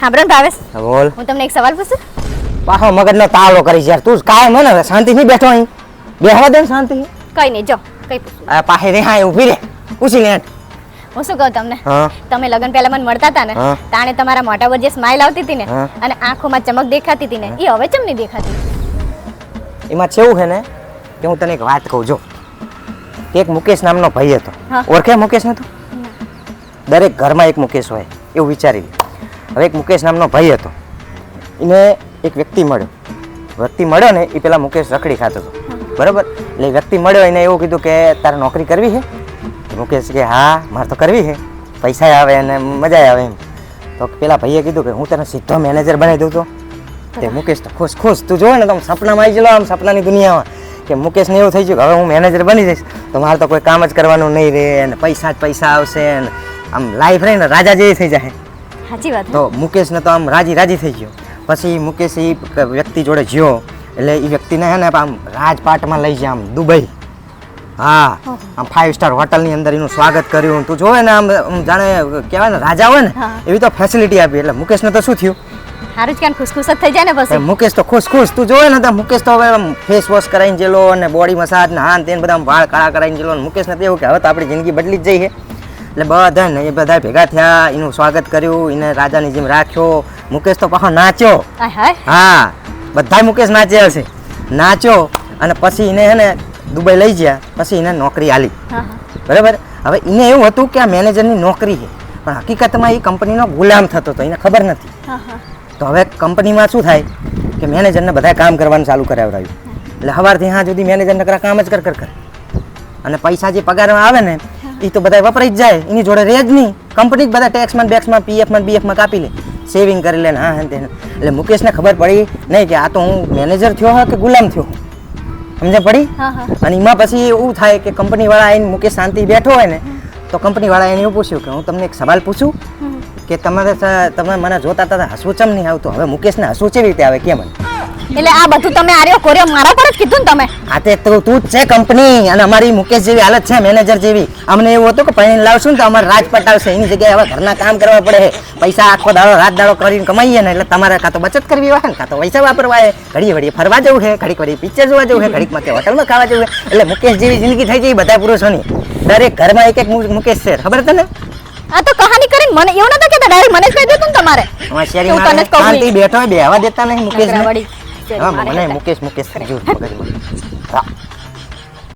હાબરન ભાવેશ, બોલ. હું તમને એક સવાલ પૂછું? પાછો મગજનો તાવડો કરી યાર. તું કાય મને શાંતિથી બેઠો અહીં. બેહવા દે શાંતિ. કઈ નહીં, જો કઈ પૂછું. આ પાહે રે હા ઊભી રે. પૂછી લે. હું શું કહું તમને, હા તમે લગન પહેલા મને મળતા હતા ને, હા. તાણે તમારા મોઢા પર જે સ્માઈલ આવતી હતી ને હા. અને આંખોમાં ચમક દેખાતી હતી ને, એ હવે ચમ નહીં દેખાતી? એમાં કેવું છે ને કે હું તને એક વાત કહું. જો એક મુકેશ નામનો ભાઈ હતો. હા. ઓળખે મુકેશ ને તું? દરેક ઘરમાં એક મુકેશ હોય એવું વિચારી લે. હવે એક મુકેશ નામનો ભાઈ હતો. એને એક વ્યક્તિ મળ્યો ને એ પેલા મુકેશ રખડી ખાતો હતો, બરાબર. એટલે એ વ્યક્તિ મળ્યો, એને એવું કીધું કે તારે નોકરી કરવી છે? મુકેશ કે હા મારે તો કરવી છે, પૈસા આવે અને મજા આવે એમ. તો પેલા ભાઈએ કીધું કે હું તને સીધો મેનેજર બનાવી દઉં. તો તે મુકેશ તો ખુશ. તું જોવે ને તો સપનામાં આવી ગયેલો, આમ સપનાની દુનિયામાં કે મુકેશને એવું થઈ ગયું કે હવે હું મેનેજર બની જઈશ તો મારે તો કોઈ કામ જ કરવાનું નહીં રહે અને પૈસા જ પૈસા આવશે અને આમ લાઈફ રહે ને રાજા જેવી થઈ જાય. સાચી વાત. તો મુકેશને તો આમ રાજી થઈ ગયો. પછી મુકેશ એ વ્યક્તિ જોડે જ્યો એટલે એ વ્યક્તિને હે ને આમ રાજપાટમાં લઈ જાય, આમ દુબઈ. હા, આમ 5 સ્ટાર હોટલની અંદર એનું સ્વાગત કર્યું. તું જોવે ને આમ જાણે કહેવાય ને રાજા હોય ને એવી તો ફેસિલિટી આપી. એટલે મુકેશને તો શું થયું, સારું જ કે ખુશ જ થઈ જાય ને. પછી મુકેશ તો ખુશ. તું જોવે ને તો મુકેશ તો હવે ફેસ વોશ કરાઈને જેલો અને બોડી મસાજ ને હાન તેને બધા વાળ કાળા કરાઈને જેલો. મુકેશને તો એવું કે હવે તો આપણી જિંદગી બદલી જ જઈ છે. એટલે બધા ભેગા થયા, એનું સ્વાગત કર્યું, એને રાજાની જેમ રાખ્યો. મુકેશ તો પાછો નાચ્યો. હા, બધા મુકેશ નાચ્યા હશે. નાચ્યો અને પછી એને હે ને દુબઈ લઈ ગયા. પછી એને નોકરી આલી, બરાબર. હવે એને એવું હતું કે આ મેનેજરની નોકરી છે, પણ હકીકતમાં એ કંપનીનો ગુલામ થતો હતો, એને ખબર નથી. તો હવે કંપનીમાં શું થાય કે મેનેજરને બધા કામ કરવાનું ચાલુ કરાવડાવ્યું. એટલે સવારથી હા સુધી મેનેજરને કામ જ કર અને પૈસા જે પગારમાં આવે ને એ તો બધા વપરાઈ જ જાય, એની જોડે રહે જ નહીં. કંપની જ બધા ટેક્સમાં બેક્સમાં પીએફમાં બીએફમાં કાપી લે, સેવિંગ કરી લે ને હા તેને. એટલે મુકેશને ખબર પડી નહીં કે આ તો હું મેનેજર થયો હોય કે ગુલામ થયો, સમજે પડી. અને એમાં પછી એવું થાય કે કંપનીવાળા આવીને મુકેશ શાંતિ બેઠો હોય ને તો કંપનીવાળા એને એવું પૂછ્યું કે હું તમને એક સવાલ પૂછું કે તમે મને જોતા હતા હસવું ચમ નહીં આવતું, હવે મુકેશને હસવું કેવી રીતે આવે કેમ? એટલે આ બધું તમે આર્યો કોર્યો મારા પર જ કીધું ને તમે? હા તે તું જ છે કંપની, અને અમારી મુકેશ જેવી હાલત છે મેનેજર જેવી. અમને એવું હતું કે પૈણી લાવશું ને તો અમારે રાજ પટાવશે, એની જગ્યાએ હવે ઘરના કામ કરવા પડે. પૈસા આખો દાડો રાત દાડો કરીને કમાઈએ ને એટલે તમારે કાં તો બચત કરવી હોય ને કાં તો પૈસા વાપરવા હોય. ઘડી વળી ફરવા જવું છે, ઘડીક વળી પિક્ચર જોવા જવું છે, ઘડીકમાં કે હોટલમાં ખાવા જવું છે. એટલે મુકેશ જેવી જિંદગી થઈ ગઈ બધા પુરુષોની. દરેક ઘરમાં એક મુકેશ છે, ખબર તને? આ તો કહાની કરીને મને એવું નતો કેતા, ડાયરેક્ટ મને જ કહી દેતું ને તમારે. શાંતિ બેઠો હોય બેહવા દેતા નહીં મુકેશ. મને મને મુકેશ જોર મગજમાં.